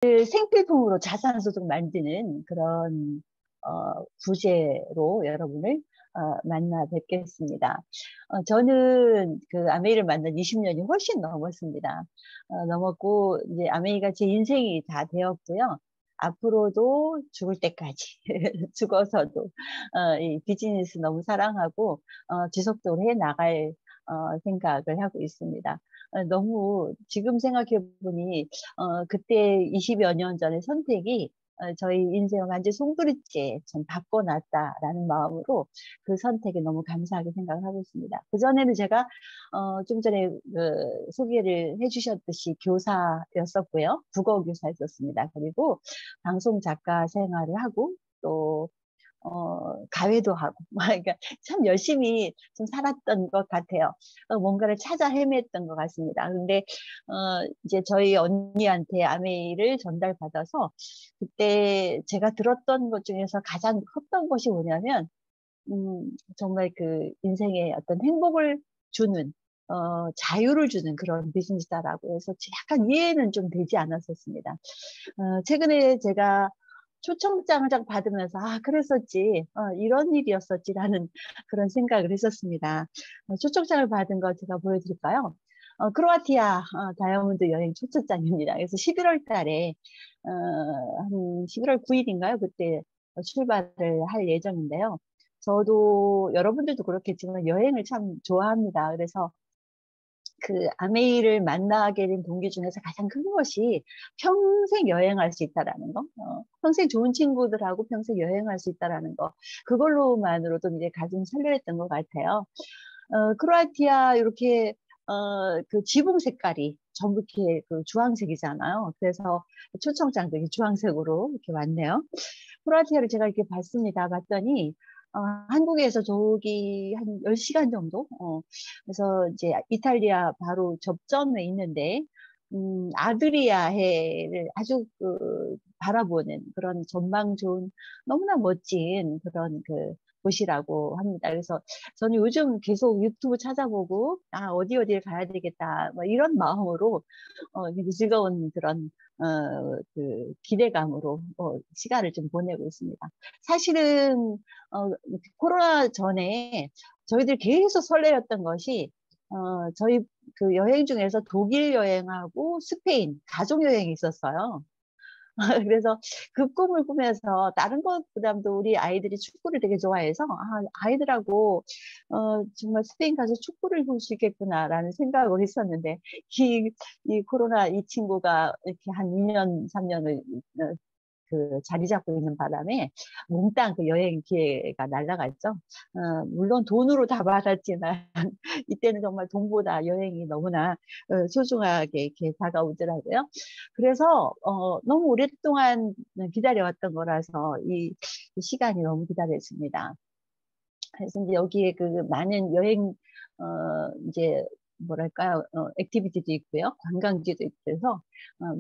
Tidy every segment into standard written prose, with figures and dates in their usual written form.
생필품으로 자산소득 만드는 그런 부제로 여러분을 만나 뵙겠습니다. 저는 그 아메이를 만난 20년이 훨씬 넘었습니다. 넘었고 이제 아메이가 제 인생이 다 되었고요. 앞으로도 죽을 때까지 죽어서도 이 비즈니스 너무 사랑하고 지속적으로 해 나갈 생각을 하고 있습니다. 너무 지금 생각해 보니 그때 20여 년 전의 선택이 저희 인생을 완전 송두리째 좀 바꿔놨다라는 마음으로 그 선택에 너무 감사하게 생각을 하고 있습니다. 그전에는 제가 좀 전에 소개를 해주셨듯이 교사였었고요. 국어 교사였었습니다. 그리고 방송 작가 생활을 하고 또 가회도 하고, 그러니까 참 열심히 좀 살았던 것 같아요. 뭔가를 찾아 헤맸던 것 같습니다. 근데, 이제 저희 언니한테 아메이를 전달받아서, 그때 제가 들었던 것 중에서 가장 컸던 것이 뭐냐면, 정말 그 인생에 어떤 행복을 주는, 자유를 주는 그런 비즈니스다라고 해서 약간 이해는 좀 되지 않았었습니다. 최근에 제가 초청장을 받으면서, 그랬었지, 이런 일이었었지라는 그런 생각을 했었습니다. 초청장을 받은 거 제가 보여드릴까요? 크로아티아 다이아몬드 여행 초청장입니다. 그래서 11월 달에, 한 11월 9일인가요? 그때 출발을 할 예정인데요. 저도 여러분들도 그렇겠지만 여행을 참 좋아합니다. 그래서 그 아메이를 만나게 된 동기 중에서 가장 큰 것이 평생 여행할 수 있다라는 거, 평생 좋은 친구들하고 평생 여행할 수 있다라는 거, 그걸로만으로도 이제 가슴이 설레했던 것 같아요. 크로아티아 이렇게 그 지붕 색깔이 전부 이렇게 그 주황색이잖아요. 그래서 초청장도 이렇게 주황색으로 이렇게 왔네요. 크로아티아를 제가 이렇게 봤습니다. 봤더니 한국에서 저기 한 10시간 정도? 그래서 이제 이탈리아 바로 접점에 있는데, 아드리아 해를 아주 바라보는 그런 전망 좋은 너무나 멋진 그런 그 곳이라고 합니다. 그래서 저는 요즘 계속 유튜브 찾아보고, 어디 어디에 가야 되겠다, 뭐 이런 마음으로, 되게 즐거운 그런, 그 기대감으로, 시간을 좀 보내고 있습니다. 사실은, 코로나 전에 저희들 계속 설레었던 것이, 저희 그 여행 중에서 독일 여행하고 스페인 가족 여행이 있었어요. 그래서 그 꿈을 꾸면서 다른 것보다도 우리 아이들이 축구를 되게 좋아해서 아이들하고 정말 스페인 가서 축구를 볼 수 있겠구나라는 생각을 했었는데 이 코로나 이 친구가 이렇게 한 2년, 3년을 그 자리 잡고 있는 바람에 몽땅 그 여행 기회가 날아갔죠. 물론 돈으로 다 받았지만 이때는 정말 돈보다 여행이 너무나 소중하게 이렇게 다가오더라고요. 그래서 너무 오랫동안 기다려왔던 거라서 이 시간이 너무 기다렸습니다. 그래서 이제 여기에 그 많은 이제 뭐랄까요, 액티비티도 있고요, 관광지도 있고, 그래서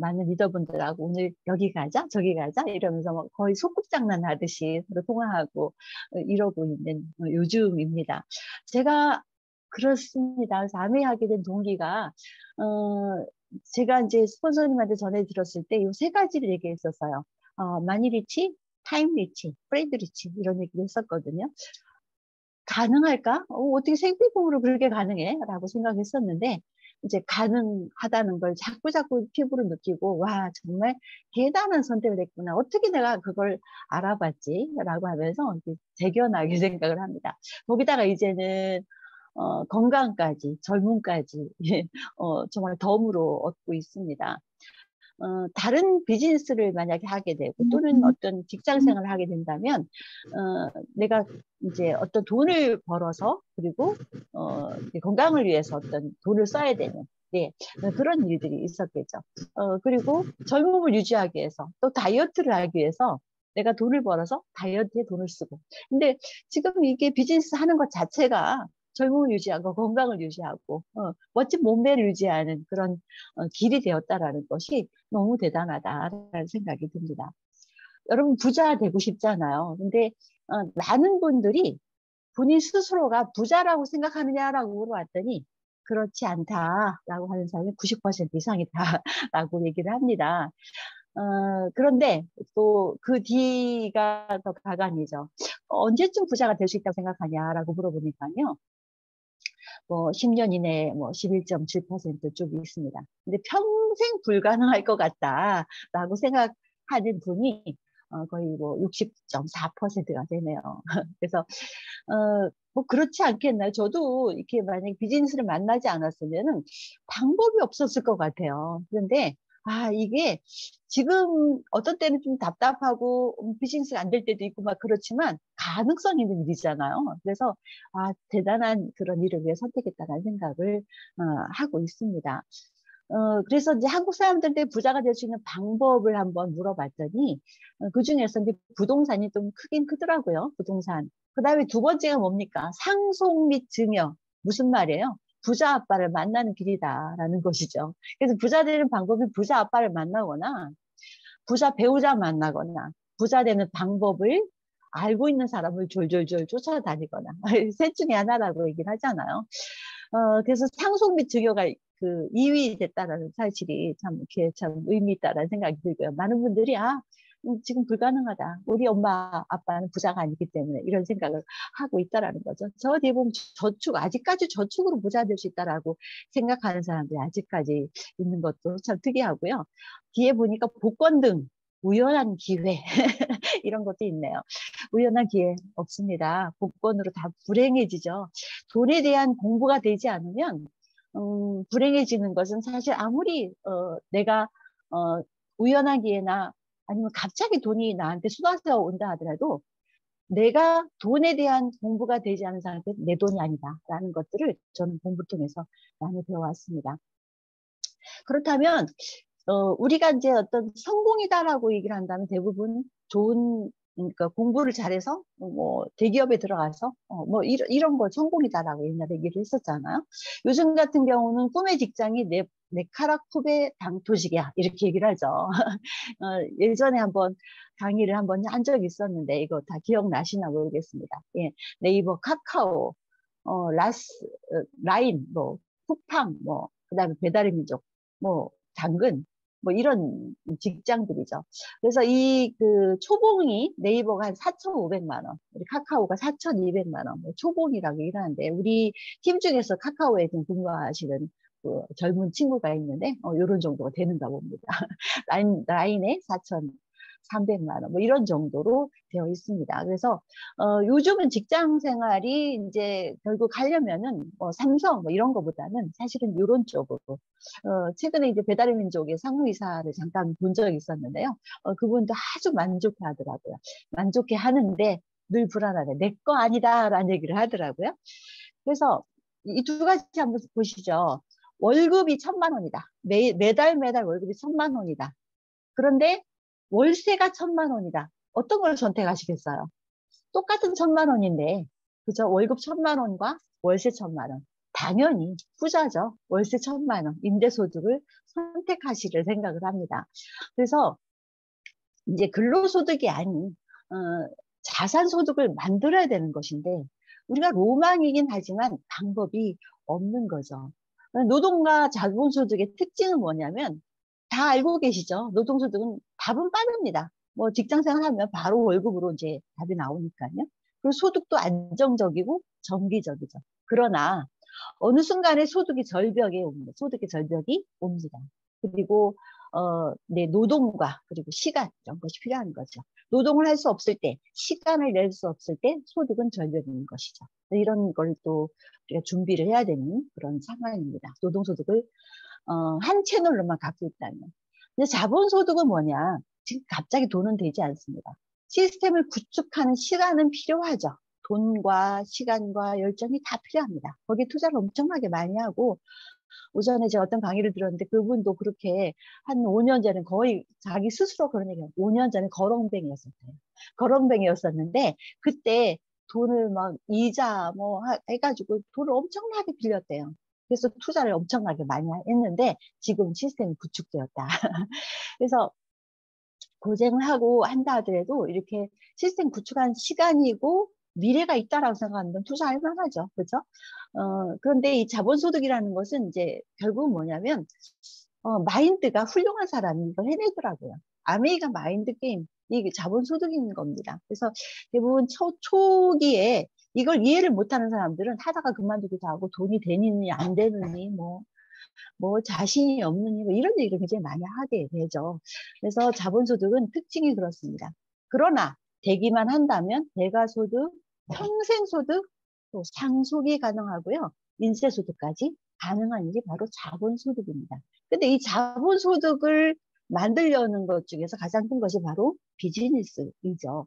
많은 리더분들하고 오늘 여기 가자, 저기 가자 이러면서 뭐 거의 소꿉장난 하듯이 서로 통화하고 이러고 있는 요즘입니다. 제가 그렇습니다. 그래서 아메이하게 된 동기가 제가 이제 스폰서님한테 전해 들었을 때 이 세 가지를 얘기했었어요. 마니 리치, 타임 리치, 프렌드 리치 이런 얘기를 했었거든요. 가능할까? 어떻게 생필품으로 그렇게 가능해? 라고 생각했었는데, 이제 가능하다는 걸 자꾸 피부로 느끼고, 와, 정말 대단한 선택을 했구나. 어떻게 내가 그걸 알아봤지? 라고 하면서 이렇게 대견하게 생각을 합니다. 거기다가 이제는, 건강까지, 젊음까지, 정말 덤으로 얻고 있습니다. 다른 비즈니스를 만약에 하게 되고 또는 어떤 직장 생활을 하게 된다면 내가 이제 어떤 돈을 벌어서 그리고 건강을 위해서 어떤 돈을 써야 되는 네, 그런 일들이 있었겠죠. 그리고 젊음을 유지하기 위해서 또 다이어트를 하기 위해서 내가 돈을 벌어서 다이어트에 돈을 쓰고. 근데 지금 이게 비즈니스 하는 것 자체가 젊음을 유지하고 건강을 유지하고 멋진 몸매를 유지하는 그런 길이 되었다라는 것이 너무 대단하다라는 생각이 듭니다. 여러분 부자 되고 싶잖아요. 근데 많은 분들이 본인 스스로가 부자라고 생각하느냐라고 물어봤더니 그렇지 않다라고 하는 사람이 90% 이상이다라고 얘기를 합니다. 그런데 또 그 뒤가 더 가관이죠. 언제쯤 부자가 될 수 있다고 생각하냐라고 물어보니까요. 뭐 10년 이내에 뭐 11.7% 쪽이 있습니다. 근데 평생 불가능할 것 같다라고 생각하는 분이 거의 뭐 60.4%가 되네요. 그래서 뭐 그렇지 않겠나요? 저도 이렇게 만약에 비즈니스를 만나지 않았으면은 방법이 없었을 것 같아요. 그런데 이게 지금 어떤 때는 좀 답답하고 비즈니스가 안 될 때도 있고 막 그렇지만 가능성 있는 일이잖아요. 그래서 대단한 그런 일을 위해 선택했다는 생각을 하고 있습니다. 그래서 이제 한국 사람들한테 부자가 될 수 있는 방법을 한번 물어봤더니, 그 중에서 이제 부동산이 좀 크긴 크더라고요, 부동산. 그 다음에 두 번째가 뭡니까? 상속 및 증여. 무슨 말이에요? 부자 아빠를 만나는 길이다라는 것이죠. 그래서 부자 되는 방법이 부자 아빠를 만나거나, 부자 배우자 만나거나, 부자 되는 방법을 알고 있는 사람을 졸졸졸 쫓아다니거나, 셋 중에 하나라고 얘기를 하잖아요. 그래서 상속 및 증여가 그 2위 됐다라는 사실이 참 이렇게 참 의미 있다라는 생각이 들고요. 많은 분들이 지금 불가능하다. 우리 엄마 아빠는 부자가 아니기 때문에 이런 생각을 하고 있다라는 거죠. 저 뒤에 보면 아직까지 저축으로 부자 될 수 있다라고 생각하는 사람들이 아직까지 있는 것도 참 특이하고요. 뒤에 보니까 복권 등 우연한 기회 이런 것도 있네요. 우연한 기회 없습니다. 복권으로 다 불행해지죠. 돈에 대한 공부가 되지 않으면 불행해지는 것은 사실 아무리 내가 어, 우연한 기회나 아니면 갑자기 돈이 나한테 쏟아져 온다 하더라도 내가 돈에 대한 공부가 되지 않은 상태에서 내 돈이 아니다라는 것들을 저는 공부를 통해서 많이 배워왔습니다. 그렇다면 우리가 이제 어떤 성공이다라고 얘기를 한다면 대부분 좋은, 그러니까 공부를 잘해서, 뭐, 대기업에 들어가서, 뭐, 이런 거 성공이다라고 옛날에 얘기를 했었잖아요. 요즘 같은 경우는 꿈의 직장이 내 카락 쿱의 당토식이야. 이렇게 얘기를 하죠. 예전에 한번 강의를 한번 한 적이 있었는데, 이거 다 기억나시나 모르겠습니다. 예, 네이버, 카카오, 라스, 라인, 뭐, 쿠팡, 뭐, 그 다음에 배달의 민족, 뭐, 당근, 뭐 이런 직장들이죠. 그래서 이 그 초봉이 네이버가 한 4,500만 원, 우리 카카오가 4,200만 원, 뭐 초봉이라고 일하는데 우리 팀 중에서 카카오에 좀 근무하시는 그 젊은 친구가 있는데 요런 정도가 되는가 봅니다. 라인에 4,300만 원, 뭐 이런 정도로 되어 있습니다. 그래서 요즘은 직장 생활이 이제 결국 하려면은 뭐 삼성 뭐 이런 거보다는 사실은 이런 쪽으로 최근에 이제 배달의 민족의 상무이사를 잠깐 본 적이 있었는데요. 그분도 아주 만족해 하더라고요. 만족해 하는데 늘 불안하네. 내 거 아니다라는 얘기를 하더라고요. 그래서 이 두 가지 한번 보시죠. 월급이 1,000만 원이다. 매달 월급이 1,000만 원이다. 그런데 월세가 1,000만 원이다. 어떤 걸 선택하시겠어요? 똑같은 1,000만 원인데, 그죠? 월급 1,000만 원과 월세 1,000만 원. 당연히 후자죠. 월세 1,000만 원, 임대소득을 선택하시를 생각을 합니다. 그래서 이제 근로소득이 아닌, 자산소득을 만들어야 되는 것인데, 우리가 로망이긴 하지만 방법이 없는 거죠. 노동과 자본소득의 특징은 뭐냐면, 다 알고 계시죠? 노동소득은 답은 빠릅니다. 뭐 직장생활 하면 바로 월급으로 이제 답이 나오니까요. 그리고 소득도 안정적이고 정기적이죠. 그러나 어느 순간에 소득이 절벽에 옵니다. 소득의 절벽이 옵니다. 그리고 내 노동과 그리고 시간 이런 것이 필요한 거죠. 노동을 할 수 없을 때, 시간을 낼 수 없을 때 소득은 절벽인 것이죠. 이런 걸 또 우리가 준비를 해야 되는 그런 상황입니다. 노동소득을 한 채널로만 갖고 있다면. 근데 자본소득은 뭐냐? 지금 갑자기 돈은 되지 않습니다. 시스템을 구축하는 시간은 필요하죠. 돈과 시간과 열정이 다 필요합니다. 거기에 투자를 엄청나게 많이 하고, 오전에 제가 어떤 강의를 들었는데 그분도 그렇게 한 5년 전에 거의 자기 스스로 그런 얘기해요. 5년 전에 거렁뱅이였었대요. 거렁뱅이였었는데 그때 돈을 막 이자 뭐 해가지고 돈을 엄청나게 빌렸대요. 그래서 투자를 엄청나게 많이 했는데 지금 시스템이 구축되었다. 그래서 고생을 하고 한다 하더라도 이렇게 시스템 구축한 시간이고 미래가 있다라고 생각하면 투자할 만하죠. 그죠? 그런데 이 자본소득이라는 것은 이제 결국은 뭐냐면, 마인드가 훌륭한 사람이 이걸 해내더라고요. 아메이가 마인드 게임, 이게 자본소득인 겁니다. 그래서 대부분 초기에 이걸 이해를 못하는 사람들은 하다가 그만두기도 하고 돈이 되느니 안 되느니 뭐 자신이 없느니 뭐 이런 얘기를 굉장히 많이 하게 되죠. 그래서 자본소득은 특징이 그렇습니다. 그러나 되기만 한다면 대가소득, 평생소득, 또 상속이 가능하고요. 인세소득까지 가능한 게 바로 자본소득입니다. 근데 이 자본소득을 만들려는 것 중에서 가장 큰 것이 바로 비즈니스이죠.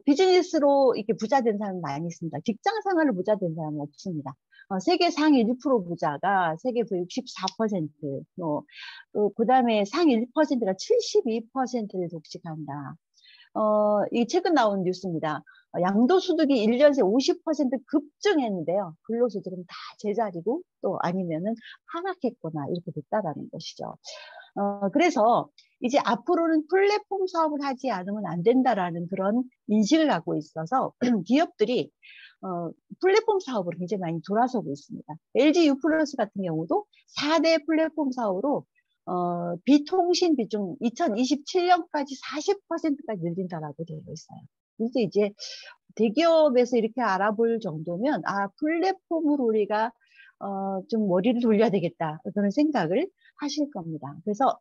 비즈니스로 이렇게 부자 된 사람 많이 있습니다. 직장 생활로 부자 된 사람은 없습니다. 세계 상위 1% 부자가 세계 부 64%, 그 다음에 상위 1%가 72%를 독식한다. 이 최근 나온 뉴스입니다. 양도소득이 1년 새 50% 급증했는데요. 근로소득은 다 제자리고 또 아니면은 하락했거나 이렇게 됐다라는 것이죠. 그래서 이제 앞으로는 플랫폼 사업을 하지 않으면 안 된다라는 그런 인식을 갖고 있어서 기업들이 플랫폼 사업으로 굉장히 많이 돌아서고 있습니다. LG U+플러스 같은 경우도 4대 플랫폼 사업으로 비통신 비중 2027년까지 40%까지 늘린다라고 되어 있어요. 그래서 이제 대기업에서 이렇게 알아볼 정도면 플랫폼으로 우리가 좀 머리를 돌려야 되겠다 그런 생각을 하실 겁니다. 그래서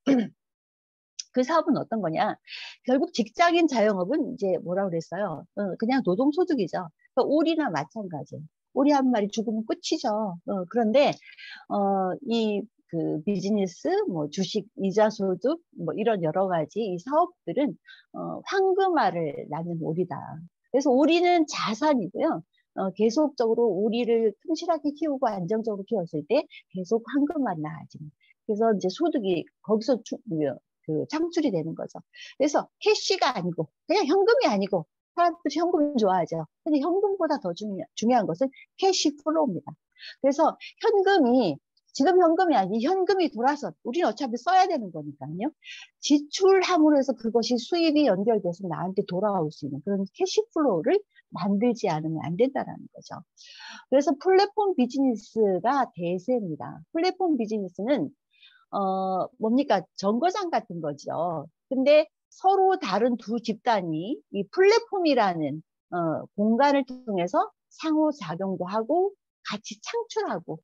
그 사업은 어떤 거냐? 결국 직장인 자영업은 이제 뭐라 그랬어요? 그냥 노동소득이죠. 그러니까 오리나 마찬가지. 오리 한 마리 죽으면 끝이죠. 그런데 이 그 비즈니스, 뭐 주식, 이자 소득, 뭐 이런 여러 가지 이 사업들은 황금알을 낳는 오리다. 그래서 오리는 자산이고요. 계속적으로 오리를 튼실하게 키우고 안정적으로 키웠을 때 계속 황금알이 나아집니다. 그래서 이제 소득이 거기서 창출이 되는 거죠. 그래서 캐시가 아니고 그냥 현금이 아니고 사람들이 현금 좋아하죠. 근데 현금보다 더 중요한 것은 캐시 플로우입니다. 그래서 지금 현금이 아니 현금이 돌아서 우리는 어차피 써야 되는 거니까요. 지출함으로 해서 그것이 수입이 연결돼서 나한테 돌아올 수 있는 그런 캐시 플로우를 만들지 않으면 안 된다라는 거죠. 그래서 플랫폼 비즈니스가 대세입니다. 플랫폼 비즈니스는 뭡니까? 정거장 같은 거죠. 근데 서로 다른 두 집단이 이 플랫폼이라는 공간을 통해서 상호작용도 하고 같이 창출하고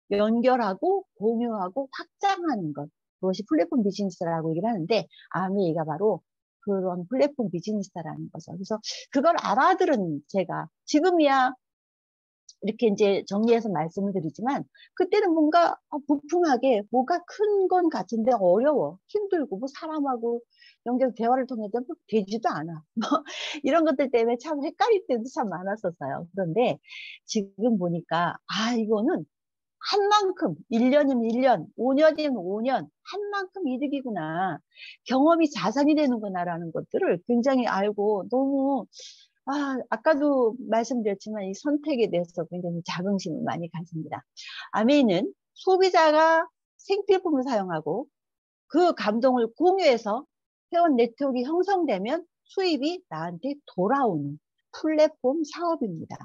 연결하고 공유하고 확장하는 것. 그것이 플랫폼 비즈니스라고 얘기를 하는데 아메이가 바로 그런 플랫폼 비즈니스라는 거죠. 그래서 그걸 알아들은 제가 지금이야 이렇게 이제 정리해서 말씀을 드리지만 그때는 뭔가 부품하게 뭐가 큰 건 같은데 어려워 힘들고 뭐 사람하고 연결 대화를 통해서 뭐 되지도 않아 뭐 이런 것들 때문에 참 헷갈릴 때도 참 많았었어요. 그런데 지금 보니까 이거는 한 만큼 1년이면 1년 5년이면 5년 한 만큼 이득이구나 경험이 자산이 되는구나라는 것들을 굉장히 알고 너무 아까도 말씀드렸지만 이 선택에 대해서 굉장히 자긍심을 많이 가집니다. 아메이는 소비자가 생필품을 사용하고 그 감동을 공유해서 회원 네트워크가 형성되면 수입이 나한테 돌아오는 플랫폼 사업입니다.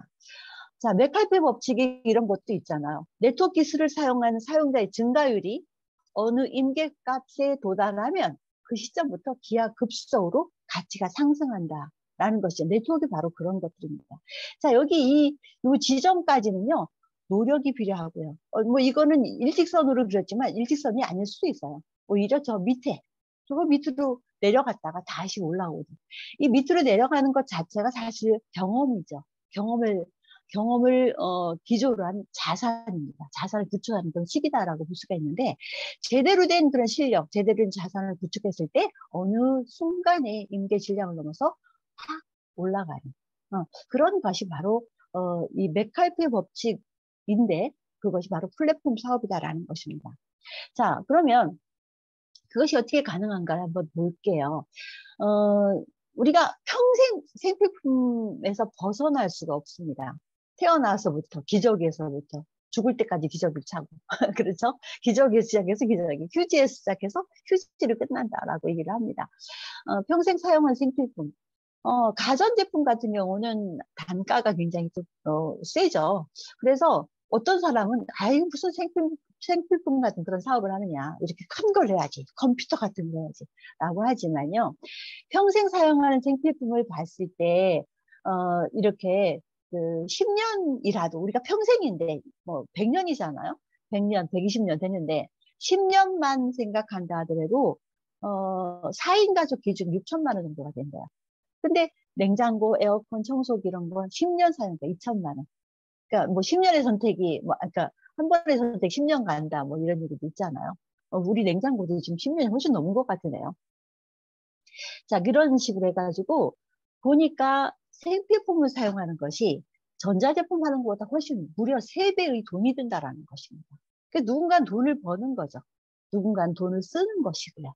자, 맥칼페 법칙이 이런 것도 있잖아요. 네트워크 기술을 사용하는 사용자의 증가율이 어느 임계값에 도달하면 그 시점부터 기하급수적으로 가치가 상승한다. 라는 것이죠. 네트워크가 바로 그런 것들입니다. 자, 여기 이 지점까지는요, 노력이 필요하고요. 뭐 이거는 일직선으로 그렸지만 일직선이 아닐 수도 있어요. 오히려 저 밑으로 내려갔다가 다시 올라오고. 이 밑으로 내려가는 것 자체가 사실 경험이죠. 경험을 기조로 한 자산입니다. 자산을 구축하는 그런 시기다라고 볼 수가 있는데 제대로 된 그런 실력, 제대로 된 자산을 구축했을 때 어느 순간에 임계 질량을 넘어서 확 올라가는 그런 것이 바로 이 맥칼페 법칙인데 그것이 바로 플랫폼 사업이다라는 것입니다. 자, 그러면 그것이 어떻게 가능한가 한번 볼게요. 우리가 평생 생필품에서 벗어날 수가 없습니다. 태어나서부터 기저귀에서부터 죽을 때까지 기저귀를 차고 그렇죠? 기저귀에서 시작해서 기저귀, 휴지에서 시작해서 휴지로 끝난다라고 얘기를 합니다. 평생 사용한 생필품. 가전제품 같은 경우는 단가가 굉장히 좀 세죠. 그래서 어떤 사람은 무슨 생필품 같은 그런 사업을 하느냐. 이렇게 큰 걸 해야지. 컴퓨터 같은 걸 해야지. 라고 하지만요. 평생 사용하는 생필품을 봤을 때, 이렇게 그 10년이라도 우리가 평생인데, 뭐 100년이잖아요. 100년, 120년 됐는데, 10년만 생각한다 하더라도, 4인 가족 기준 6천만 원 정도가 된대요. 근데 냉장고, 에어컨, 청소기 이런 건 10년 사용가 2천만 원. 그러니까 뭐 10년의 선택이, 뭐, 그러니까 한 번의 선택 10년 간다, 뭐 이런 얘기도 있잖아요. 우리 냉장고도 지금 10년이 훨씬 넘은 것 같으네요. 자, 그런 식으로 해가지고 보니까 생필품을 사용하는 것이 전자제품 하는 것보다 훨씬 무려 3배의 돈이 든다라는 것입니다. 그러니까 누군가는 돈을 버는 거죠. 누군가는 돈을 쓰는 것이고요.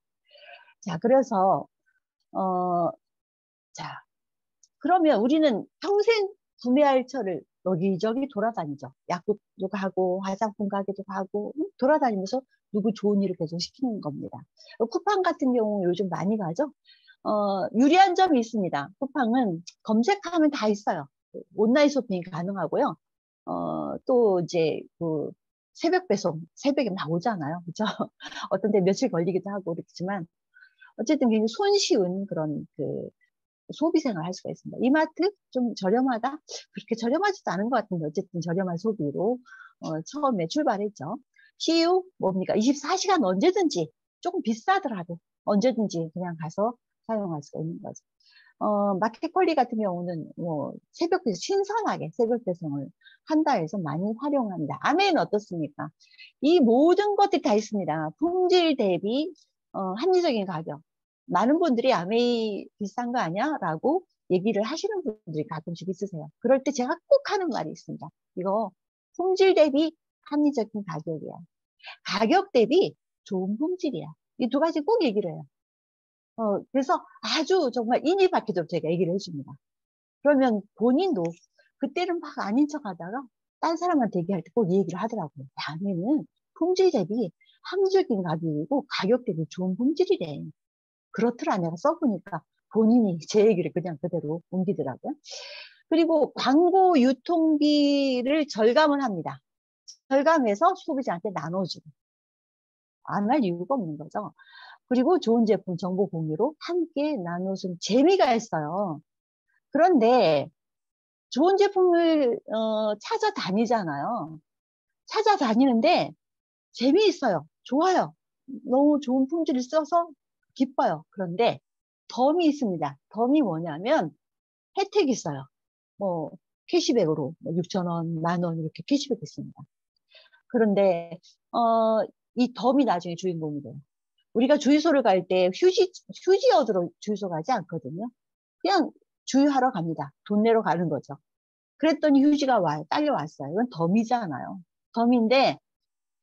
자, 그래서, 어, 자, 그러면 우리는 평생 구매할 처를 여기저기 돌아다니죠. 약국도 가고, 화장품 가게도 가고, 돌아다니면서 누구 좋은 일을 계속 시키는 겁니다. 쿠팡 같은 경우 요즘 많이 가죠. 유리한 점이 있습니다. 쿠팡은 검색하면 다 있어요. 온라인 쇼핑이 가능하고요. 또 이제 그 새벽 배송, 새벽에 막 오잖아요. 그죠? 어떤 데 며칠 걸리기도 하고 그렇지만 어쨌든 굉장히 손쉬운 그런 그 소비 생활 할 수가 있습니다. 이마트 좀 저렴하다? 그렇게 저렴하지도 않은 것 같은데 어쨌든 저렴한 소비로 처음에 출발했죠. CU 뭡니까? 24시간 언제든지 조금 비싸더라도 언제든지 그냥 가서 사용할 수가 있는 거죠. 마켓컬리 같은 경우는 뭐 새벽 배송 신선하게 새벽 배송을 한다 해서 많이 활용합니다. 아메는 어떻습니까? 이 모든 것들이 다 있습니다. 품질 대비 합리적인 가격. 많은 분들이 아메이 비싼 거 아니야? 라고 얘기를 하시는 분들이 가끔씩 있으세요. 그럴 때 제가 꼭 하는 말이 있습니다. 이거 품질 대비 합리적인 가격이야. 가격 대비 좋은 품질이야. 이 두 가지 꼭 얘기를 해요. 그래서 아주 정말 인이 박히도록 제가 얘기를 해줍니다. 그러면 본인도 그때는 막 아닌 척 하다가 딴 사람한테 얘기할 때 꼭 얘기를 하더라고요. 아니면 품질 대비 합리적인 가격이고 가격 대비 좋은 품질이래. 그렇더라. 내가 써보니까 본인이 제 얘기를 그냥 그대로 옮기더라고요. 그리고 광고 유통비를 절감을 합니다. 절감해서 소비자한테 나눠주고. 안 할 이유가 없는 거죠. 그리고 좋은 제품 정보 공유로 함께 나눠준 재미가 있어요. 그런데 좋은 제품을 찾아다니잖아요. 찾아다니는데 재미있어요. 좋아요. 너무 좋은 품질을 써서 기뻐요. 그런데 덤이 있습니다. 덤이 뭐냐면 혜택이 있어요. 뭐 캐시백으로 6,000원, 10,000원 이렇게 캐시백 있습니다. 그런데 이 덤이 나중에 주인공이 돼요. 우리가 주유소를 갈 때 휴지 얻으러 주유소 가지 않거든요. 그냥 주유하러 갑니다. 돈 내러 가는 거죠. 그랬더니 휴지가 와요. 딸려왔어요. 이건 덤이잖아요. 덤인데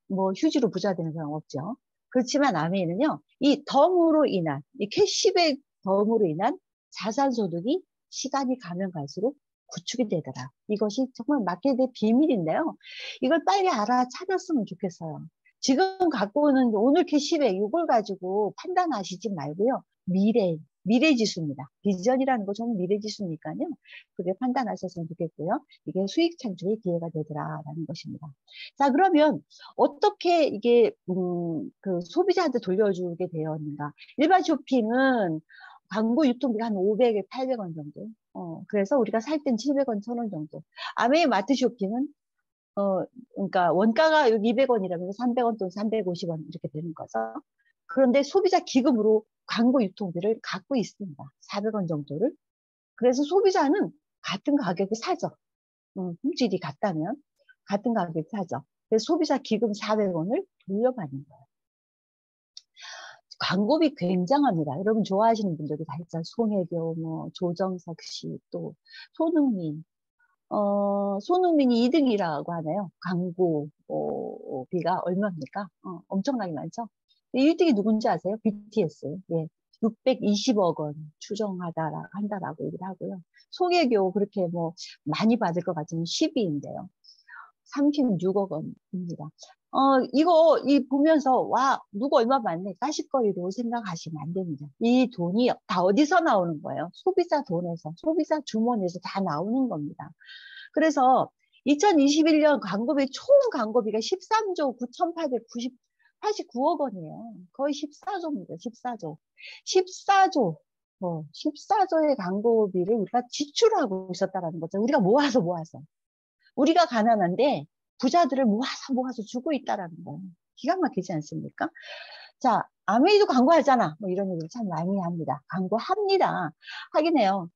뭐 휴지로 부자 되는 사람 없죠. 그렇지만 아메이는요, 이 덤으로 인한, 이 캐시백 덤으로 인한 자산소득이 시간이 가면 갈수록 구축이 되더라. 이것이 정말 마켓의 비밀인데요. 이걸 빨리 알아차렸으면 좋겠어요. 지금 갖고 오는 오늘 캐시백 이걸 가지고 판단하시지 말고요. 미래 지수입니다. 비전이라는 거 정말 미래 지수니까요. 그게 판단하셨으면 좋겠고요. 이게 수익 창출의 기회가 되더라라는 것입니다. 자, 그러면 어떻게 이게 그 소비자한테 돌려주게 되었는가? 일반 쇼핑은 광고 유통비가 한 500에 800원 정도. 그래서 우리가 살 땐 700원, 1000원 정도. 아메이 마트 쇼핑은 그러니까 원가가 여기 200원이라면 300원 또는 350원 이렇게 되는 거죠. 그런데 소비자 기금으로 광고 유통비를 갖고 있습니다. 400원 정도를. 그래서 소비자는 같은 가격에 사죠. 품질이 같다면 같은 가격에 사죠. 그래서 소비자 기금 400원을 돌려받는 거예요. 광고비 굉장합니다. 여러분 좋아하시는 분들이 다 있잖아요. 송혜교, 뭐 조정석 씨, 또 손흥민. 손흥민이 2등이라고 하네요. 광고비가 얼마입니까? 엄청나게 많죠? 1등이 누군지 아세요? BTS. 예. 620억 원 한다라고 얘기를 하고요. 송혜교 그렇게 뭐 많이 받을 것 같으면 10위인데요. 36억 원입니다. 이 보면서, 와, 누구 얼마 받네. 까십거리로 생각하시면 안 됩니다. 이 돈이 다 어디서 나오는 거예요? 소비자 돈에서, 소비자 주머니에서 다 나오는 겁니다. 그래서 2021년 광고비, 총 광고비가 13조 9,889억 원이에요. 거의 14조입니다. 14조. 14조. 14조의 광고비를 우리가 지출하고 있었다라는 거죠. 우리가 모아서. 우리가 가난한데 부자들을 모아서 주고 있다라는 거예요. 기가 막히지 않습니까? 자, 아메이도 광고하잖아. 뭐 이런 얘기를 참 많이 합니다. 광고합니다. 하긴 해요.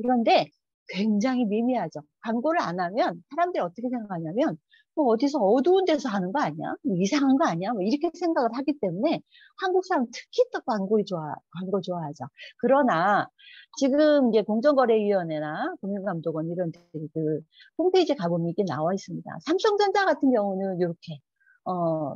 그런데 굉장히 미미하죠. 광고를 안 하면 사람들이 어떻게 생각하냐면 뭐 어디서 어두운 데서 하는 거 아니야? 뭐 이상한 거 아니야? 뭐 이렇게 생각을 하기 때문에 한국 사람 특히 또 광고 좋아하죠. 그러나 지금 이제 공정거래위원회나 금융감독원 이런 그 홈페이지 가보면 이게 나와 있습니다. 삼성전자 같은 경우는 이렇게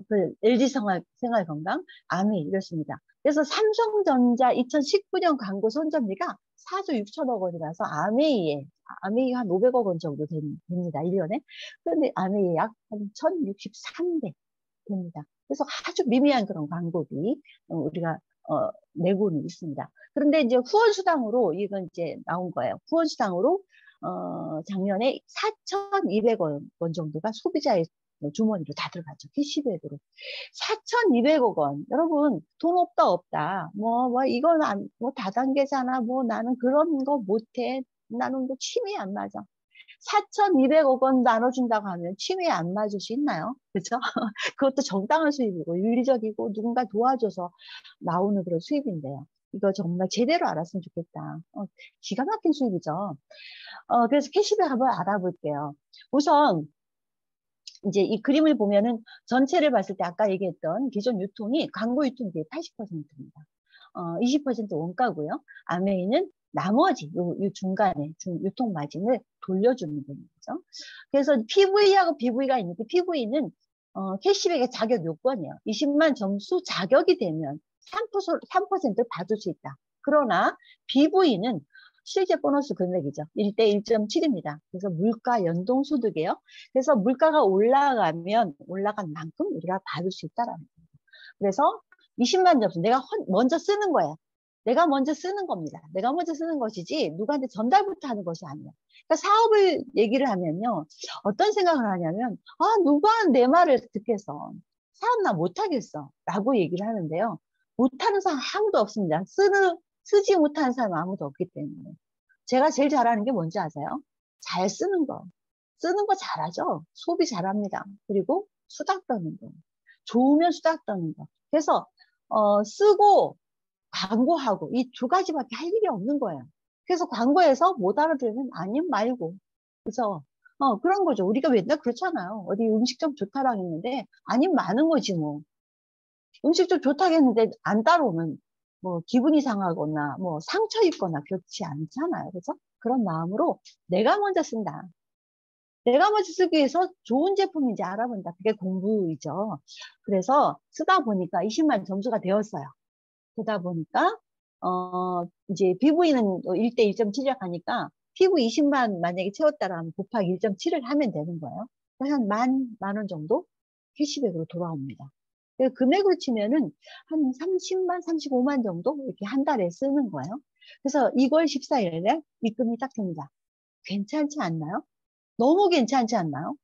그 LG생활건강, 아미 이렇습니다. 그래서 삼성전자 2019년 광고 손점비가 4조 6천억 원이라서 아메이에 한 500억 원 정도 됩니다. 1년에. 그런데 아메이에 약 한 1063대 됩니다. 그래서 아주 미미한 그런 광고비 우리가 내고는 있습니다. 그런데 이제 후원수당으로 이건 이제 나온 거예요. 후원수당으로 작년에 4,200억 원 정도가 소비자의 주머니로 다 들어가죠. 캐시백으로. 4,200억 원. 여러분, 돈 없다. 이건 뭐 다단계잖아. 뭐 나는 그런 거 못해. 나는 뭐 취미 안 맞아. 4,200억 원 나눠준다고 하면 취미에 안 맞을 수 있나요? 그렇죠? 그것도 정당한 수입이고 윤리적이고 누군가 도와줘서 나오는 그런 수입인데요. 이거 정말 제대로 알았으면 좋겠다. 기가 막힌 수입이죠. 그래서 캐시백 한번 알아볼게요. 우선 이제 이 그림을 보면은 전체를 봤을 때 아까 얘기했던 기존 유통이 광고 유통비의 80%입니다. 20% 원가고요. 아메이는 나머지 요 중간에 유통 마진을 돌려주는 되는 거죠. 그래서 PV하고 BV가 있는데 PV는 캐시백의 자격 요건이에요. 20만 점수 자격이 되면 3%를 받을 수 있다. 그러나 BV는 실제 보너스 금액이죠. 1대 1.7입니다. 그래서 물가 연동소득이에요. 그래서 물가가 올라가면 올라간 만큼 우리가 받을 수 있다라는 거예요. 그래서 20만 점수 내가 먼저 쓰는 거야. 내가 먼저 쓰는 겁니다. 내가 먼저 쓰는 것이지 누구한테 전달부터 하는 것이 아니에요. 그러니까 사업을 얘기를 하면요. 어떤 생각을 하냐면 누가 내 말을 듣겠어. 사업 나 못하겠어. 라고 얘기를 하는데요. 못하는 사람 아무도 없습니다. 쓰지 못하는 사람 아무도 없기 때문에. 제가 제일 잘하는 게 뭔지 아세요? 잘 쓰는 거. 쓰는 거 잘하죠? 소비 잘합니다. 그리고 수다 떠는 거. 좋으면 수다 떠는 거. 그래서 쓰고 광고하고 이 두 가지밖에 할 일이 없는 거예요. 그래서 광고에서 못 알아들으면 아님 말고. 그죠? 그런 거죠. 우리가 맨날 그렇잖아요. 어디 음식점 좋다라고 했는데 아님 많은 거지 뭐. 음식점 좋다고 했는데 안 따라오면 뭐 기분이 상하거나 뭐 상처 입거나 그렇지 않잖아요. 그죠? 그런 마음으로 내가 먼저 쓴다. 내가 먼저 쓰기 위해서 좋은 제품인지 알아본다. 그게 공부이죠. 그래서 쓰다 보니까 20만 점수가 되었어요. 그러다 보니까 이제 PV는 1대 1.7이라고 하니까 PV 20만 만약에 채웠다라면 곱하기 1.7을 하면 되는 거예요. 그래서 한 만 원 정도 캐시백으로 돌아옵니다. 금액으로 치면은 한 30만, 35만 정도 이렇게 한 달에 쓰는 거예요. 그래서 2월 14일에 입금이 딱 됩니다. 괜찮지 않나요? 너무 괜찮지 않나요?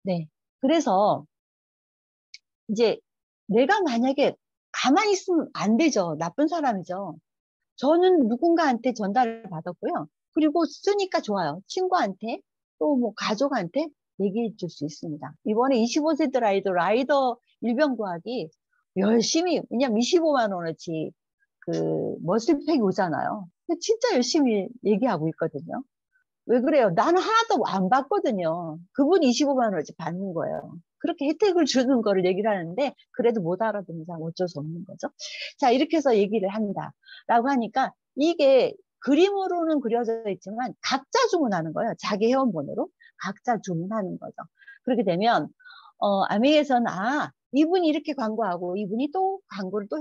네. 그래서 이제 내가 만약에 가만히 있으면 안 되죠. 나쁜 사람이죠. 저는 누군가한테 전달을 받았고요. 그리고 쓰니까 좋아요. 친구한테 또 뭐 가족한테 얘기해 줄 수 있습니다. 이번에 25세대 라이더 일병 구하기 열심히, 왜냐면 25만 원어치 그 머슬팩이 오잖아요. 진짜 열심히 얘기하고 있거든요. 왜 그래요? 나는 하나도 안 받거든요. 그분이 25만 원어치 받는 거예요. 그렇게 혜택을 주는 거를 얘기를 하는데 그래도 못 알아듣는 사람 어쩔 수 없는 거죠. 자, 이렇게 해서 얘기를 한다 라고 하니까 이게 그림으로는 그려져 있지만 각자 주문하는 거예요. 자기 회원번호로 각자 주문하는 거죠. 그렇게 되면 아메이에서는 이분이 이렇게 광고하고 이분이 또 광고를 또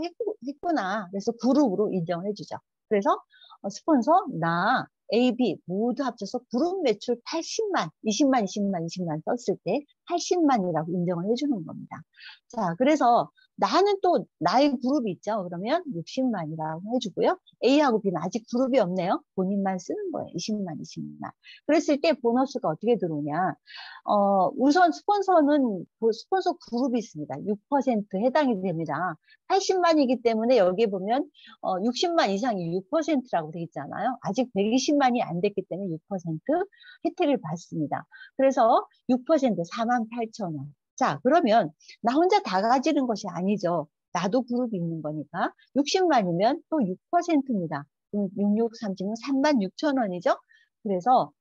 했구나. 그래서 그룹으로 인정을 해주죠. 그래서 스폰서 나 A, B 모두 합쳐서 그룹 매출 80만, 20만 썼을 때 80만이라고 인정을 해주는 겁니다. 자, 그래서 나는 또 나의 그룹이 있죠. 그러면 60만이라고 해주고요. A하고 B는 아직 그룹이 없네요. 본인만 쓰는 거예요. 20만, 20만. 그랬을 때 보너스가 어떻게 들어오냐. 우선 스폰서는 그 스폰서 그룹이 있습니다. 6% 해당이 됩니다. 80만이기 때문에 여기 보면 60만 이상이 6%라고 되어 있잖아요. 아직 120만이 안 됐기 때문에 6% 혜택을 받습니다. 그래서 6% 4만 8천 원. 자, 그러면 나 혼자 다 가지는 것이 아니죠. 나도 그룹이 있는 거니까. 60만이면 또 6%입니다. 6637은 3만 6천 원이죠. 그래서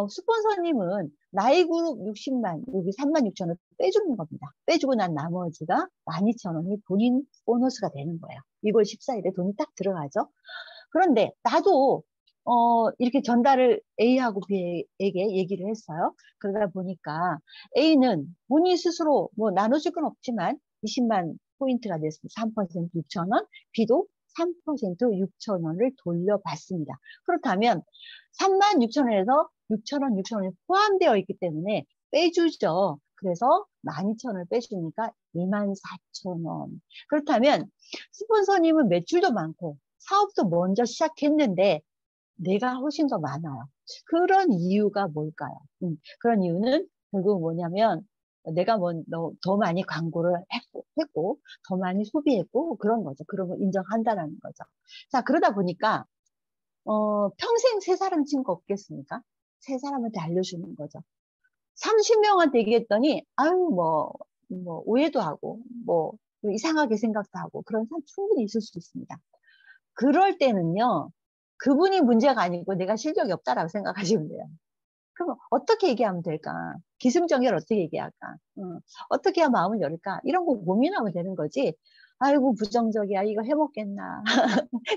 스폰서님은 나의 그룹 60만, 여기 3만 6천 원 빼주는 겁니다. 빼주고 난 나머지가 12,000원이 본인 보너스가 되는 거예요. 2월 14일에 돈이 딱 들어가죠. 그런데 나도 이렇게 전달을 A하고 B에게 얘기를 했어요. 그러다 보니까 A는 본인 스스로 뭐 나눠줄 건 없지만 20만 포인트가 됐습니다. 3% 6천 원, B도 3% 6천 원을 돌려받습니다. 그렇다면 3만 6천 원에서 6천 원, 6천 원이 포함되어 있기 때문에 빼주죠. 그래서 12,000원을 빼주니까 24,000원. 그렇다면 스폰서님은 매출도 많고 사업도 먼저 시작했는데 내가 훨씬 더 많아요. 그런 이유가 뭘까요? 그런 이유는 결국 뭐냐면 내가 더 많이 광고를 했고, 더 많이 소비했고, 그런 거죠. 그런 거 인정한다라는 거죠. 자, 그러다 보니까, 평생 세 사람 친구 없겠습니까? 세 사람한테 알려주는 거죠. 30명한테 얘기했더니, 아유, 오해도 하고, 이상하게 생각도 하고, 그런 사람 충분히 있을 수 있습니다. 그럴 때는요, 그분이 문제가 아니고 내가 실력이 없다라고 생각하시면 돼요. 그럼 어떻게 얘기하면 될까? 기승전결 어떻게 얘기할까? 어떻게 해야 마음을 열을까? 이런 거 고민하면 되는 거지. 아이고, 부정적이야. 이거 해먹겠나.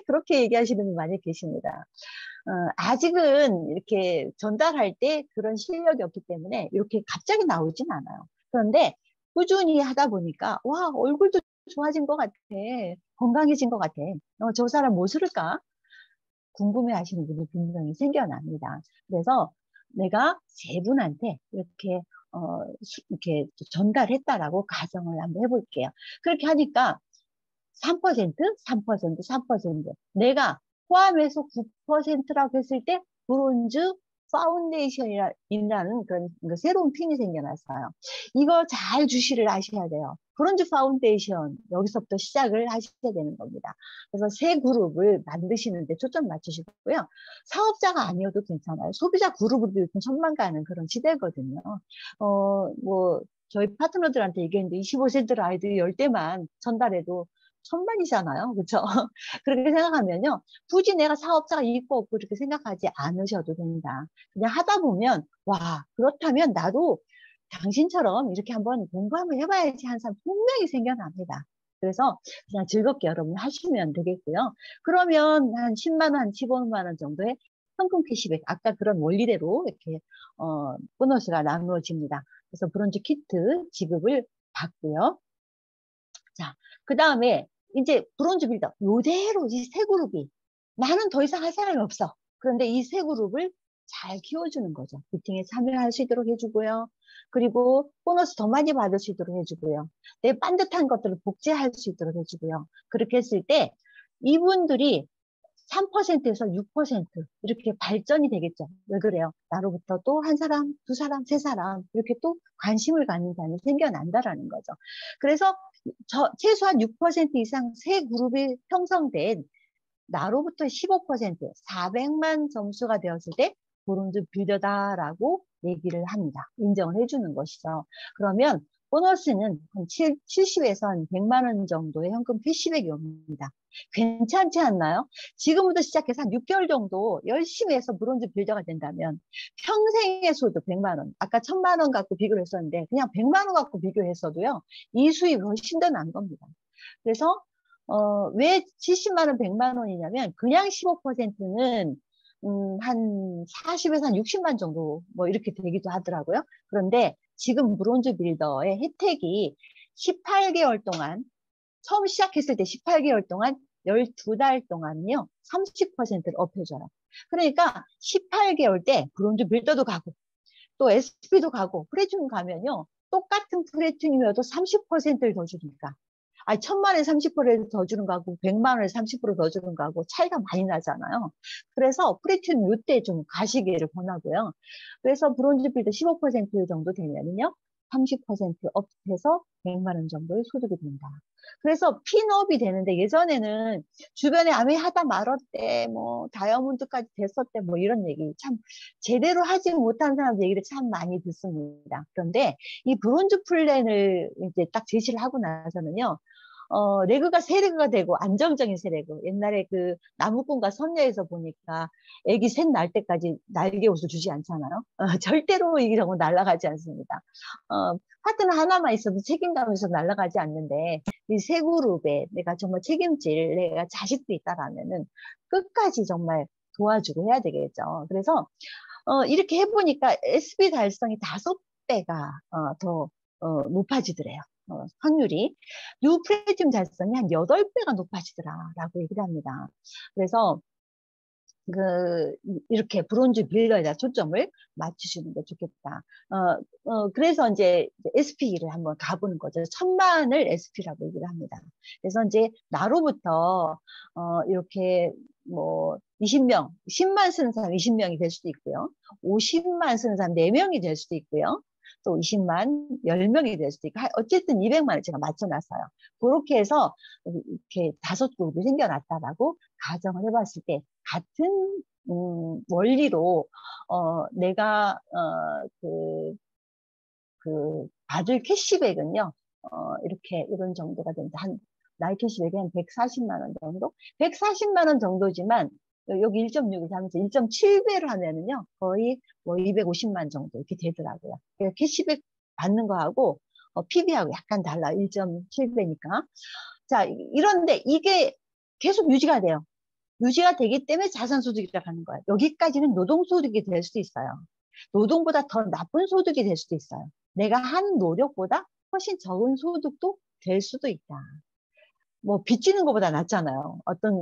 그렇게 얘기하시는 분 많이 계십니다. 아직은 이렇게 전달할 때 그런 실력이 없기 때문에 이렇게 갑자기 나오진 않아요. 그런데 꾸준히 하다 보니까, 와, 얼굴도 좋아진 것 같아. 건강해진 것 같아. 저 사람 뭐 쓸까? 궁금해 하시는 분이 분명히 생겨납니다. 그래서 내가 세 분한테 이렇게 전달했다라고 가정을 한번 해볼게요. 그렇게 하니까 3%, 3%, 3%. 내가 포함해서 9%라고 했을 때 브론즈 파운데이션이라는 그런 새로운 핀이 생겨났어요. 이거 잘 주시를 하셔야 돼요. 브론즈 파운데이션 여기서부터 시작을 하셔야 되는 겁니다. 그래서 새 그룹을 만드시는데 초점 맞추시고요. 사업자가 아니어도 괜찮아요. 소비자 그룹으로 요즘 천만 가는 그런 시대거든요. 저희 파트너들한테 얘기했는데 25세들 아이들 10대만 전달해도 천만이잖아요. 그렇죠? 그렇게 생각하면요. 굳이 내가 사업자가 있고 없고 이렇게 생각하지 않으셔도 된다. 그냥 하다 보면 와, 그렇다면 나도 당신처럼 이렇게 한번 공부 한번 해봐야지 하는 사람 분명히 생겨납니다. 그래서 그냥 즐겁게 여러분 하시면 되겠고요. 그러면 한 10만 원, 15만 원 정도의 현금 캐시백, 아까 그런 원리대로 이렇게 보너스가 나누어집니다. 그래서 브론즈 키트 지급을 받고요. 자, 그 다음에 이제 브론즈 빌더 요대로 이 세 그룹이 나는 더 이상 할 사람이 없어. 그런데 이 세 그룹을 잘 키워주는 거죠. 미팅에 참여할 수 있도록 해주고요. 그리고 보너스 더 많이 받을 수 있도록 해주고요. 내 반듯한 것들을 복제할 수 있도록 해주고요. 그렇게 했을 때 이분들이 3%에서 6% 이렇게 발전이 되겠죠. 왜 그래요? 나로부터 또 한 사람, 두 사람, 세 사람 이렇게 또 관심을 갖는 사람이 생겨난다라는 거죠. 그래서 최소한 6% 이상 새 그룹이 형성된 나로부터 15% 400만 점수가 되었을 때 브론즈 빌더다라고 얘기를 합니다. 인정을 해주는 것이죠. 그러면 보너스는 한 70에서 한 100만 원 정도의 현금 캐시백이 옵니다. 괜찮지 않나요? 지금부터 시작해서 한 6개월 정도 열심히 해서 브론즈 빌더가 된다면 평생의 소득 100만 원, 아까 1000만 원 갖고 비교를 했었는데 그냥 100만 원 갖고 비교했어도요. 이 수입이 훨씬 더 난 겁니다. 그래서 왜 70만 원, 100만 원이냐면 그냥 15%는 한 40에서 한 60만 정도 뭐 이렇게 되기도 하더라고요. 그런데 지금 브론즈 빌더의 혜택이 18개월 동안 처음 시작했을 때 18개월 동안 12달 동안요 30%를 업해줘요. 그러니까 18개월 때 브론즈 빌더도 가고 또 SP도 가고 플래티넘 가면요 똑같은 플래티넘이어도 30%를 더 주니까 아, 1,000만 원에 30%더 주는 거하고 100만 원에 30%더 주는 거하고 차이가 많이 나잖아요. 그래서 프리티움 이때 좀 가시기를 권하고요. 그래서 브론즈 필드 15% 정도 되면은요. 30% 업해서 100만 원 정도의 소득이 된다. 그래서 핀업이 되는데 예전에는 주변에 아메 하다 말았대, 뭐 다이아몬드까지 됐었대, 뭐 이런 얘기 참 제대로 하지 못한 사람 얘기를 참 많이 듣습니다. 그런데 이 브론즈 플랜을 이제 딱 제시를 하고 나서는요. 레그가 세 레그가 되고 안정적인 세 레그. 옛날에 그 나무꾼과 선녀에서 보니까 애기 셋 날 때까지 날개 옷을 주지 않잖아요. 절대로 이 경우 날아가지 않습니다. 파트너 하나만 있어도 책임감에서 날아가지 않는데 이 세 그룹에 내가 정말 책임질 내가 자식도 있다라면은 끝까지 정말 도와주고 해야 되겠죠. 그래서 이렇게 해보니까 SB 달성이 5배가 더 높아지더래요. 확률이. 뉴 플래티움 달성이 한 8배가 높아지더라라고 얘기를 합니다. 그래서 이렇게 브론즈 빌더에다 초점을 맞추시는 게 좋겠다. 그래서 이제 SP를 한번 가보는 거죠. 1,000만을 SP라고 얘기를 합니다. 그래서 이제 나로부터, 이렇게 뭐 20명, 10만 쓰는 사람 20명이 될 수도 있고요. 50만 쓰는 사람 4명이 될 수도 있고요. 또 20만 10명이 될 수도 있고, 어쨌든 200만을 제가 맞춰놨어요. 그렇게 해서 이렇게 5그룹이 생겨났다라고 가정을 해봤을 때, 같은 원리로 내가 받을 캐시백은요. 이렇게 이런 정도가 된다. 나의 캐시백이 한 140만 원 정도? 140만 원 정도지만 여기 1.6을 하면서 1.7배를 하면은요. 거의 뭐 250만 정도 이렇게 되더라고요. 그러니까 캐시백 받는 거하고 PB하고 약간 달라. 1.7배니까. 자, 이런데 이게 계속 유지가 돼요. 유지가 되기 때문에 자산소득이라고 하는 거예요. 여기까지는 노동소득이 될 수도 있어요. 노동보다 더 나쁜 소득이 될 수도 있어요. 내가 한 노력보다 훨씬 적은 소득도 될 수도 있다. 뭐 빚지는 것보다 낫잖아요.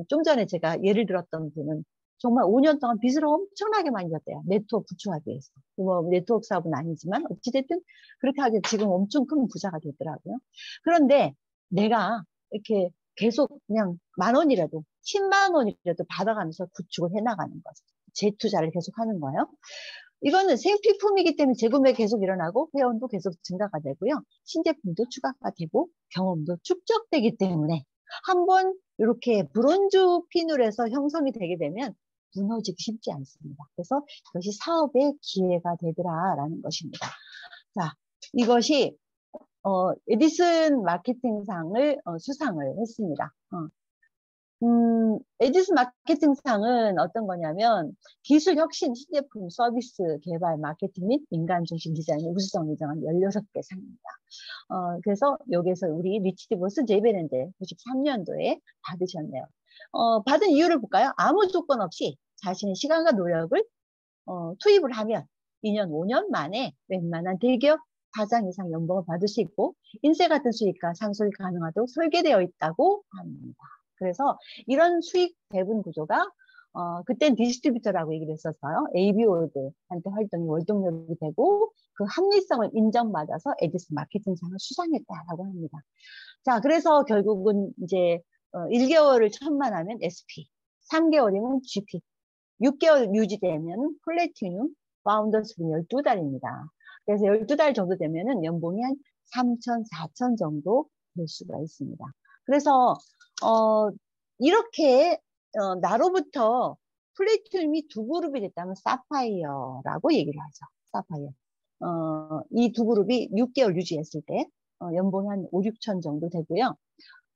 좀 전에 제가 예를 들었던 분은 정말 5년 동안 빚을 엄청나게 많이 졌대요. 네트워크 구축하기 위해서. 뭐 네트워크 사업은 아니지만 어찌됐든 그렇게 하게 지금 엄청 큰 부자가 됐더라고요. 그런데 내가 이렇게 계속 그냥 10,000원이라도 10만 원이라도 받아가면서 구축을 해나가는 거죠. 재투자를 계속 하는 거예요. 이거는 생필품이기 때문에 재구매 계속 일어나고 회원도 계속 증가가 되고요. 신제품도 추가가 되고 경험도 축적되기 때문에 한번 이렇게 브론즈 핀으로 해서 형성이 되게 되면 무너지기 쉽지 않습니다. 그래서 이것이 사업의 기회가 되더라라는 것입니다. 자, 이것이 에디슨 마케팅상을 수상을 했습니다. 에디슨 마케팅상은 어떤 거냐면 기술 혁신, 신제품, 서비스 개발, 마케팅 및 인간 중심 디자인이 우수성 인정한 16개 상입니다. 그래서 여기서 우리 리치드 보스 제이베랜드 93년도에 받으셨네요. 받은 이유를 볼까요? 아무 조건 없이 자신의 시간과 노력을 투입을 하면 2년, 5년 만에 웬만한 대기업 과장 이상 연봉을 받을 수 있고 인쇄 같은 수익과 상속이 가능하도록 설계되어 있다고 합니다. 그래서 이런 수익 배분 구조가 그땐 디스트리뷰터라고 얘기를 했었어요. ABO드한테 활동이 월동력이 되고 그 합리성을 인정받아서 에디슨 마케팅상을 수상했다라고 합니다. 자, 그래서 결국은 이제 1개월을 1,000만 하면 SP, 3개월이면 GP, 6개월 유지되면 플래티늄, 파운더스는 12달입니다. 그래서 12달 정도 되면은 연봉이 한 3천, 4천 정도 될 수가 있습니다. 그래서 이렇게 나로부터 플래티늄이 2그룹이 됐다면 사파이어라고 얘기를 하죠. 사파이어. 이 2그룹이 6개월 유지했을 때 연봉이 한 5, 6천 정도 되고요.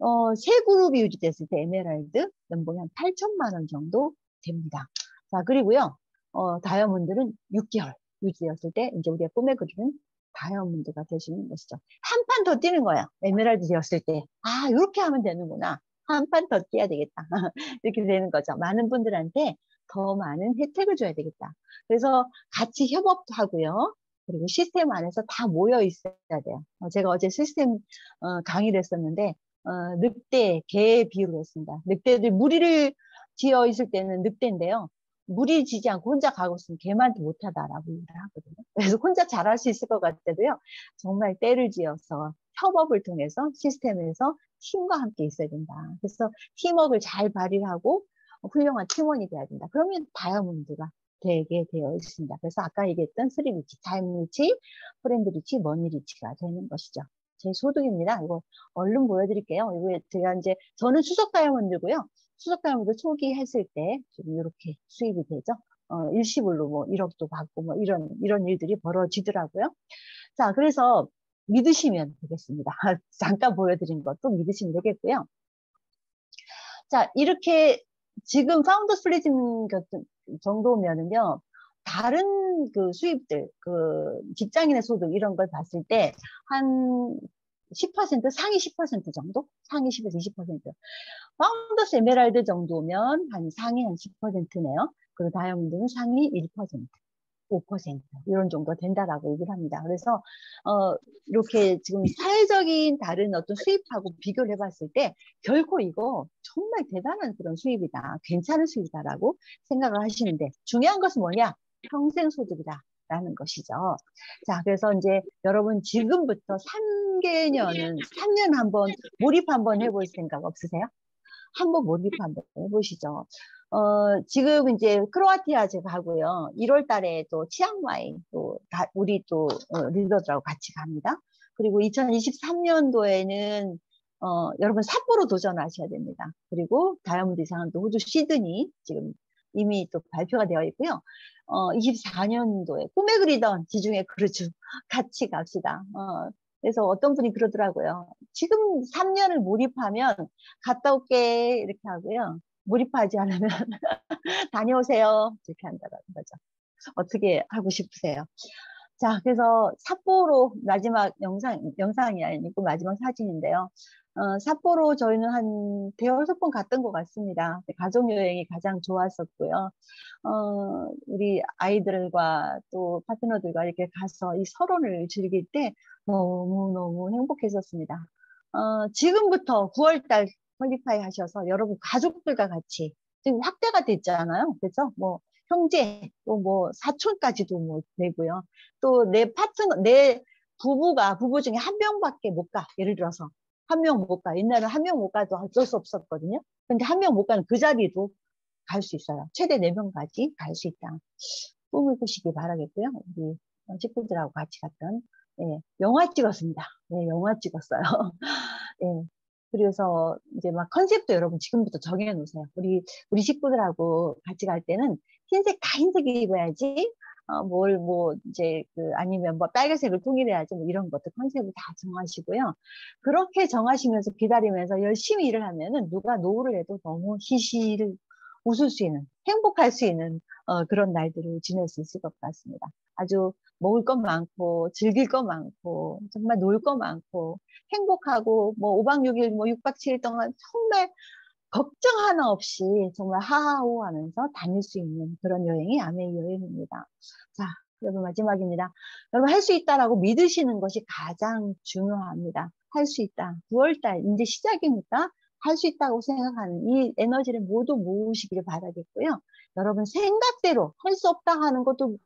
3그룹이 유지됐을 때 에메랄드 연봉이 한 8천만 원 정도 됩니다. 자, 그리고요. 다이아몬드는 6개월 유지되었을 때 이제 우리가 꿈에 그리는 다이아몬드가 되시는 것이죠. 한 판 더 뛰는 거야. 에메랄드 되었을 때. 아, 이렇게 하면 되는구나. 한 판 더 뛰어야 되겠다. 이렇게 되는 거죠. 많은 분들한테 더 많은 혜택을 줘야 되겠다. 그래서 같이 협업도 하고요. 그리고 시스템 안에서 다 모여 있어야 돼요. 제가 어제 시스템 강의를 했었는데 늑대, 개의 비유로 했습니다. 늑대들 무리를 지어 있을 때는 늑대인데요. 무리 지지 않고 혼자 가고 있으면 개만도 못하다라고 얘기를 하거든요. 그래서 혼자 잘할 수 있을 것 같아도요. 정말 때를 지어서 협업을 통해서 시스템에서 팀과 함께 있어야 된다. 그래서 팀워크를 잘 발휘하고 훌륭한 팀원이 돼야 된다. 그러면 다이아몬드가 되게 되어 있습니다. 그래서 아까 얘기했던 3리치, 타임리치, 프렌드리치, 머니리치가 되는 것이죠. 제 소득입니다. 이거 얼른 보여드릴게요. 이거 제가 이제, 저는 수석 다이아몬드고요. 수석 다이아몬드 초기 했을 때 좀 이렇게 수입이 되죠. 일시불로 뭐 1억도 받고 뭐 이런 일들이 벌어지더라고요. 자, 그래서 믿으시면 되겠습니다. 잠깐 보여드린 것도 믿으시면 되겠고요. 자, 이렇게 지금 파운더 스플리팅 정도면은요, 다른 그 수입들, 그 직장인의 소득 이런 걸 봤을 때 한 10%, 상위 10% 정도? 상위 10에서 20%. 파운더스 에메랄드 정도면 한 상위 한 10%네요. 그리고 다이아몬드는 상위 1%. 5% 이런 정도 된다라고 얘기를 합니다. 그래서 이렇게 지금 사회적인 다른 어떤 수입하고 비교를 해봤을 때 결코 이거 정말 대단한 그런 수입이다, 괜찮은 수입이다라고 생각을 하시는데 중요한 것은 뭐냐? 평생 소득이다. 라는 것이죠. 자, 그래서 이제 여러분 지금부터 3년 한번 몰입 한번 해볼 생각 없으세요? 한번 몰입 한번 해보시죠. 지금 이제 크로아티아 제가 가고요. 1월 달에 또 치앙마이 우리 또 리더들하고 같이 갑니다. 그리고 2023년도에는 여러분 삿포로 도전하셔야 됩니다. 그리고 다이아몬드 이상은 또 호주 시드니 지금 이미 또 발표가 되어 있고요. 24년도에 꿈에 그리던 지중해 크루즈 같이 갑시다. 그래서 어떤 분이 그러더라고요. 지금 3년을 몰입하면 갔다 올게 이렇게 하고요. 몰입하지 않으면 다녀오세요 이렇게 한다는 거죠. 어떻게 하고 싶으세요? 자, 그래서 삿포로 마지막 영상이 아니고 마지막 사진인데요. 삿포로 저희는 한 대여섯 번 갔던 것 같습니다. 가족여행이 가장 좋았었고요. 우리 아이들과 또 파트너들과 이렇게 가서 이 설원을 즐길 때 너무너무 행복했었습니다. 지금부터 9월달 퀄리파이 하셔서 여러분 가족들과 같이 지금 확대가 됐잖아요. 그래서 뭐 형제 또 뭐 사촌까지도 뭐 되고요. 또 내 파트너 내 부부 중에 한 명밖에 못 가. 예를 들어서 한 명 못 가. 옛날에 한 명 못 가도 어쩔 수 없었거든요. 근데 한 명 못 가는 그 자리도 갈 수 있어요. 최대 4명까지 갈 수 있다. 꿈을 꾸시기 바라겠고요. 우리 식구들하고 같이 갔던 영화 찍었습니다. 네, 영화 찍었어요. 예. 그래서 이제 막 컨셉도 여러분 지금부터 정해 놓으세요. 우리 식구들하고 같이 갈 때는 흰색 다 흰색 입어야지. 뭐 이제 아니면 뭐 빨간색을 통일해야지 뭐 이런 것도 컨셉을 다 정하시고요. 그렇게 정하시면서 기다리면서 열심히 일을 하면은 누가 노후를 해도 너무 시시를 웃을 수 있는 행복할 수 있는 그런 날들을 지낼 수 있을 것 같습니다. 아주 먹을 것 많고 즐길 것 많고 정말 놀 것 많고 행복하고 뭐 5박 6일 뭐 6박 7일 동안 정말 걱정 하나 없이 정말 하하호 하면서 다닐 수 있는 그런 여행이 아메이 여행입니다. 자, 여러분 마지막입니다. 여러분 할 수 있다라고 믿으시는 것이 가장 중요합니다. 할 수 있다. 9월달 이제 시작이니까 할 수 있다고 생각하는 이 에너지를 모두 모으시기를 바라겠고요. 여러분 생각대로 할 수 없다 하는 것도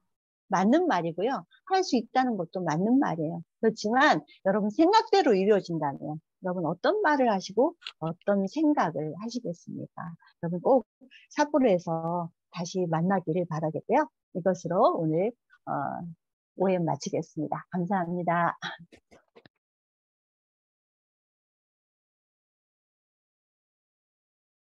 맞는 말이고요. 할 수 있다는 것도 맞는 말이에요. 그렇지만 여러분 생각대로 이루어진다면 여러분 어떤 말을 하시고 어떤 생각을 하시겠습니까? 여러분 꼭 삿포로에서 다시 만나기를 바라겠고요. 이것으로 오늘 어, 오해 마치겠습니다. 감사합니다.